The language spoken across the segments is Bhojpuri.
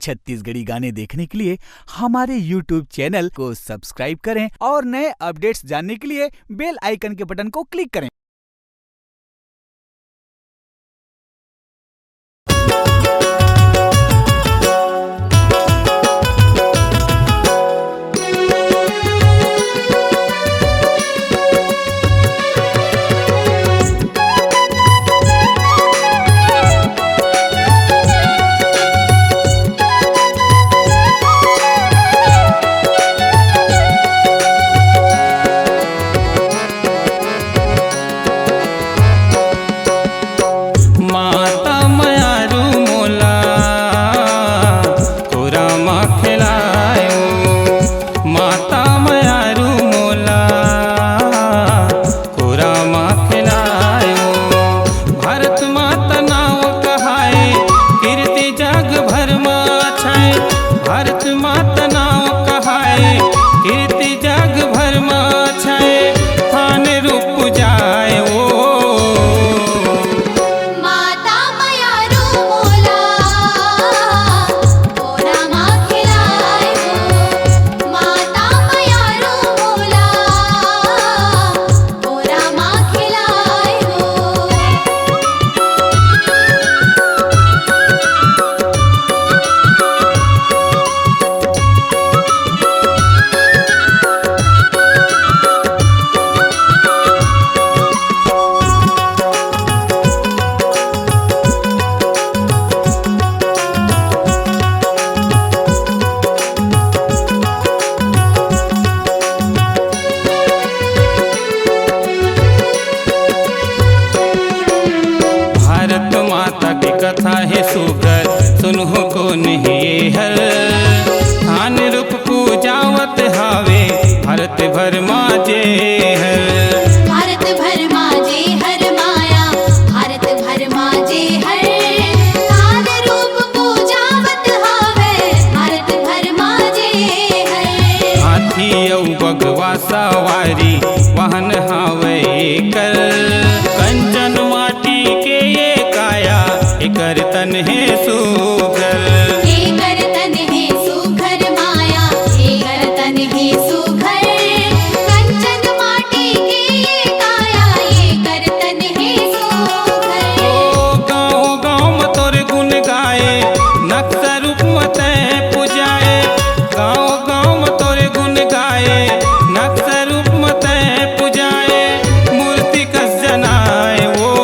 छत्तीसगढ़ी गाने देखने के लिए हमारे YouTube चैनल को सब्सक्राइब करें और नए अपडेट्स जानने के लिए बेल आइकन के बटन को क्लिक करें। कथा है सुगर सुनहु को नहीं हर थान रूप पूजावत हावे भारत भर माजे हर भारत भर माजे हर माया भारत भर माजे हर थान रूप पूजावत हावे भारत भर माजे हर हाथी औ बगवा सवारी वाहन हावे कर कंचन माटी के ये काया एकर तन है सुघर एकर तन है सुघर माया एकर तन है सुघर कंचन माटी के ये काया एकर तन है सुघर। ओ गाँव गाँव में तोर गुण गाए नक्शा रूप मत पूजाए गाँव गाँव में तोर गुण गाए नक्शा रूप मत पूजाए मूर्ति कस जनाए वो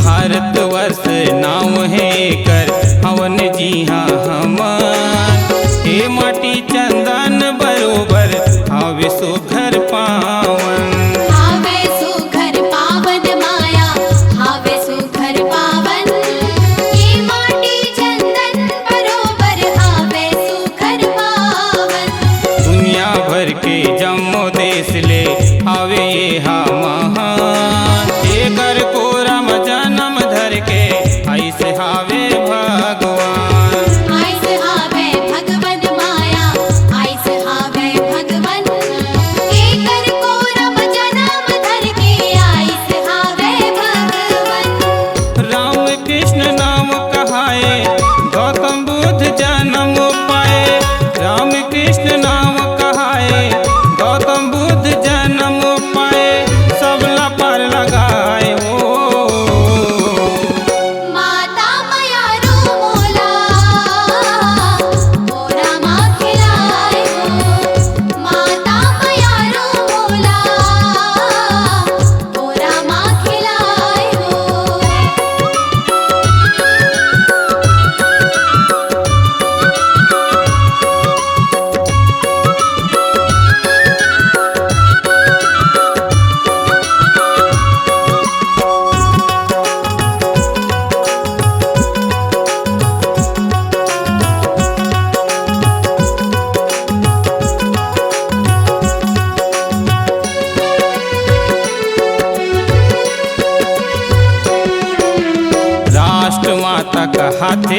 भारतवर्ष नाम है कर हवन जी हाँ हमार हे माटी चंदन बरोबर हावे सुघर पावन हावे सुघर पावन माया हावे सुघर पावन ये माटी चंदन बरोबर हावे सुघर पावन दुनिया भर के जम्मो देश ले हावे ये हा महान एकर कोरम जन्म धर के ऐसे हावे भगवान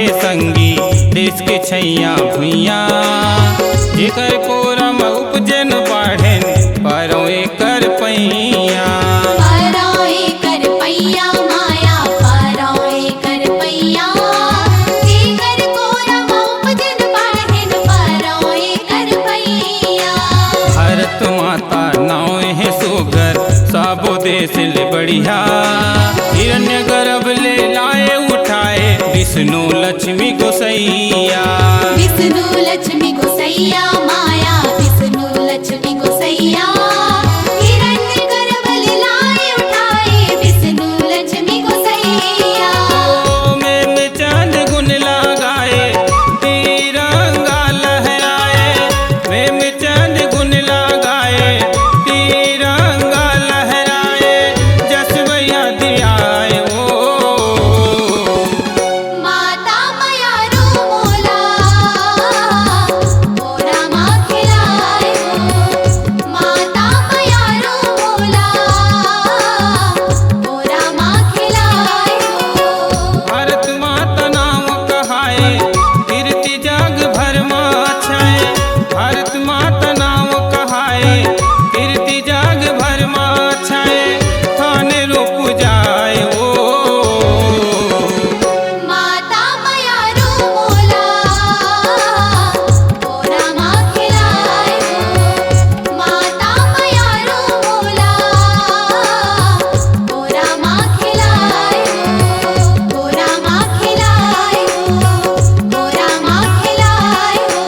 के संगी देश के छैया भुइया जेकर कोरम उपजन बाढ़ेन परो एकर पैया परोए कर पैया माया परोए कर पैया जेकर कोरम उपजन बाढ़ेन परोए कर पैया। भारत माता नाव है सोगर साबो देश ले बढ़िया हिरण्य गर्भ ले लाए उठाए विष्णु लक्ष्मी गोसैया विष्णु लक्ष्मी गोसैया माया विष्णु लक्ष्मी गोसैया हिरण्य गर्भ लाए उठाए विष्णु लक्ष्मी गोसैया। में चांद गुन लगाए तिरंगा लहराए में चांद गुन लगाए तिरंगा लहराए जसवैया दियाए ओ माता माया रो मोला मोरा माँ खिलाए हो माता माया रो मोला मोरा माँ खिलाए हो। भारत माता नाम कहाए कीर्ति जग भर में छाए भारत माता नाम कहाए कीर्ति जग भर में छाए थाने रूप जाए ओ माता माया रो मोला मोरा माँ खिलाए हो माता माया रो मोला मोरा माँ खिलाए हो मोरा माँ खिलाए हो मोरा माँ खिलाए हो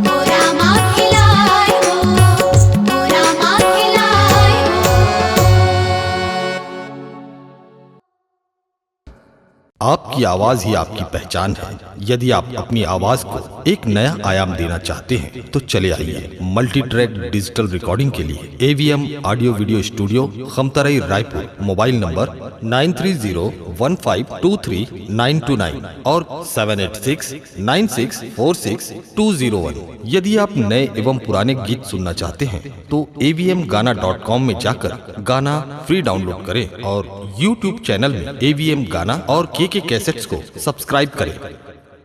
मोरा माँ खिलाए हो मोरा माँ खिलाए हो। आपकी आवाज ही आपकी पहचान है। यदि आप अपनी आवाज को एक नया आयाम देना चाहते हैं तो चले आइए मल्टी ट्रैक डिजिटल रिकॉर्डिंग के लिए AVM audio video studio Khamtarai Raipur. Mobile number 9301523929 और 7869646201। यदि आप नए एवं पुराने गीत सुनना चाहते हैं तो avmgana.com में जाकर गाना फ्री डाउनलोड करें और YouTube चैनल में AVM गाना और KK कैसेट्स को सब्सक्राइब करें।